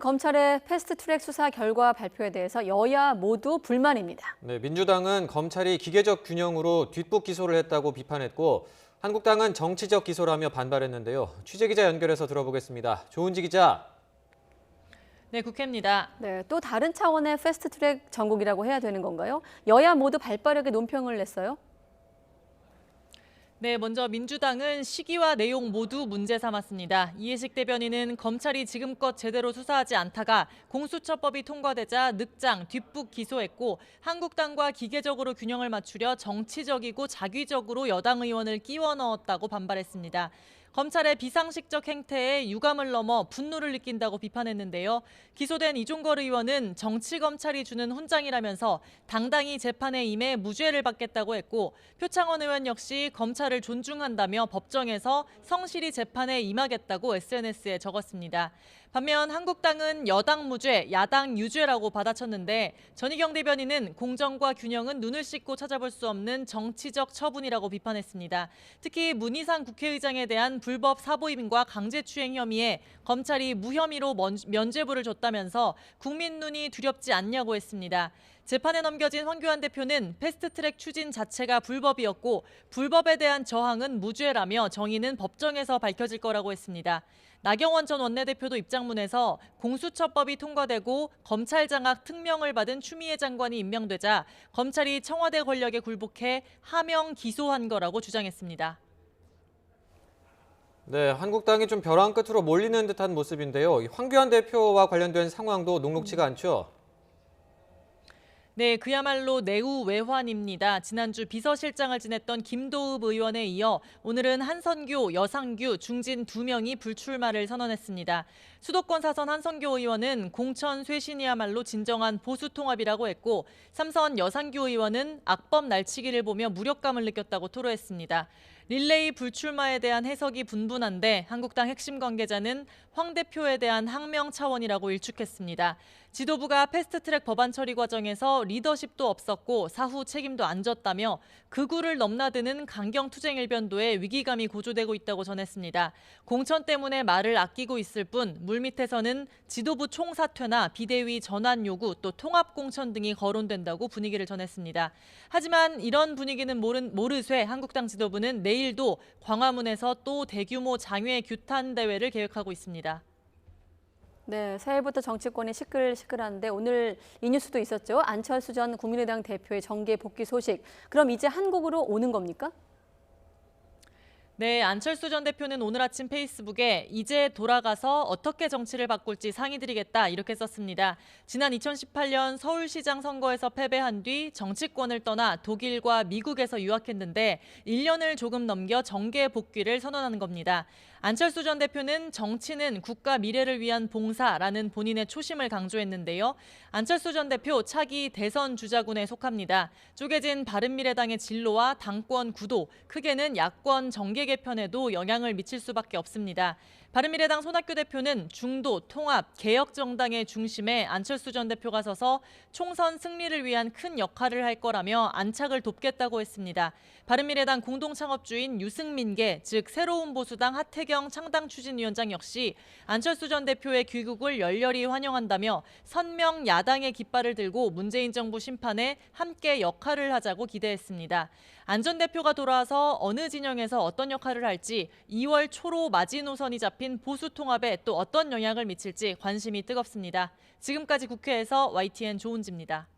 검찰의 패스트트랙 수사 결과 발표에 대해서 여야 모두 불만입니다. 네, 민주당은 검찰이 기계적 균형으로 뒷북 기소를 했다고 비판했고 한국당은 정치적 기소라며 반발했는데요. 취재 기자 연결해서 들어보겠습니다. 조은지 기자. 네, 국회입니다. 네, 또 다른 차원의 패스트트랙 전국이라고 해야 되는 건가요? 여야 모두 발빠르게 논평을 냈어요. 네, 먼저 민주당은 시기와 내용 모두 문제 삼았습니다. 이해식 대변인은 검찰이 지금껏 제대로 수사하지 않다가 공수처법이 통과되자 늑장, 뒷북 기소했고 한국당과 기계적으로 균형을 맞추려 정치적이고 자기적으로 여당 의원을 끼워 넣었다고 반발했습니다. 검찰의 비상식적 행태에 유감을 넘어 분노를 느낀다고 비판했는데요. 기소된 이종걸 의원은 정치검찰이 주는 훈장이라면서 당당히 재판에 임해 무죄를 받겠다고 했고 표창원 의원 역시 검찰을 존중한다며 법정에서 성실히 재판에 임하겠다고 SNS에 적었습니다. 반면 한국당은 여당 무죄, 야당 유죄라고 받아쳤는데 전희경 대변인은 공정과 균형은 눈을 씻고 찾아볼 수 없는 정치적 처분이라고 비판했습니다. 특히 문희상 국회의장에 대한 불법 사보임과 강제추행 혐의에 검찰이 무혐의로 면죄부를 줬다면서 국민 눈이 두렵지 않냐고 했습니다. 재판에 넘겨진 황교안 대표는 패스트트랙 추진 자체가 불법이었고 불법에 대한 저항은 무죄라며 정의는 법정에서 밝혀질 거라고 했습니다. 나경원 전 원내대표도 입장문에서 공수처법이 통과되고 검찰 장악 특명을 받은 추미애 장관이 임명되자 검찰이 청와대 권력에 굴복해 하명 기소한 거라고 주장했습니다. 네, 한국당이 좀 벼랑 끝으로 몰리는 듯한 모습인데요. 황교안 대표와 관련된 상황도 녹록지가 않죠? 네, 그야말로 내후외환입니다. 지난주 비서실장을 지냈던 김도읍 의원에 이어 오늘은 한선교, 여상규, 중진 2명이 불출마를 선언했습니다. 수도권 사선 한선교 의원은 공천 쇄신이야말로 진정한 보수 통합이라고 했고 삼선 여상규 의원은 악법 날치기를 보며 무력감을 느꼈다고 토로했습니다. 릴레이 불출마에 대한 해석이 분분한데 한국당 핵심 관계자는 황 대표에 대한 항명 차원이라고 일축했습니다. 지도부가 패스트트랙 법안 처리 과정에서 리더십도 없었고 사후 책임도 안 졌다며 극우를 넘나드는 강경투쟁 일변도에 위기감이 고조되고 있다고 전했습니다. 공천 때문에 말을 아끼고 있을 뿐 물밑에서는 지도부 총사퇴나 비대위 전환 요구 또 통합공천 등이 거론된다고 분위기를 전했습니다. 하지만 이런 분위기는 모르쇠 한국당 지도부는 내일도 광화문에서 또 대규모 장외 규탄 대회를 계획하고 있습니다. 네, 새해부터 정치권이 시끌시끌한데 오늘 이 뉴스도 있었죠. 안철수 전 국민의당 대표의 정계 복귀 소식. 그럼 이제 한국으로 오는 겁니까? 네, 안철수 전 대표는 오늘 아침 페이스북에 이제 돌아가서 어떻게 정치를 바꿀지 상의드리겠다 이렇게 썼습니다. 지난 2018년 서울시장 선거에서 패배한 뒤 정치권을 떠나 독일과 미국에서 유학했는데 1년을 조금 넘겨 정계 복귀를 선언하는 겁니다. 안철수 전 대표는 정치는 국가 미래를 위한 봉사라는 본인의 초심을 강조했는데요. 안철수 전 대표 차기 대선 주자군에 속합니다. 쪼개진 바른미래당의 진로와 당권 구도, 크게는 야권 정계 개편에도 영향을 미칠 수밖에 없습니다. 바른미래당 손학규 대표는 중도, 통합, 개혁 정당의 중심에 안철수 전 대표가 서서 총선 승리를 위한 큰 역할을 할 거라며 안착을 돕겠다고 했습니다. 바른미래당 공동창업주인 유승민계, 즉 새로운 보수당 하태경 창당추진위원장 역시 안철수 전 대표의 귀국을 열렬히 환영한다며 선명 야당의 깃발을 들고 문재인 정부 심판에 함께 역할을 하자고 기대했습니다. 안 전 대표가 돌아와서 어느 진영에서 어떤 역할을 할지 2월 초로 마지노선이 잡힌 보수 통합에 또 어떤 영향을 미칠지 관심이 뜨겁습니다. 지금까지 국회에서 YTN 조은지입니다.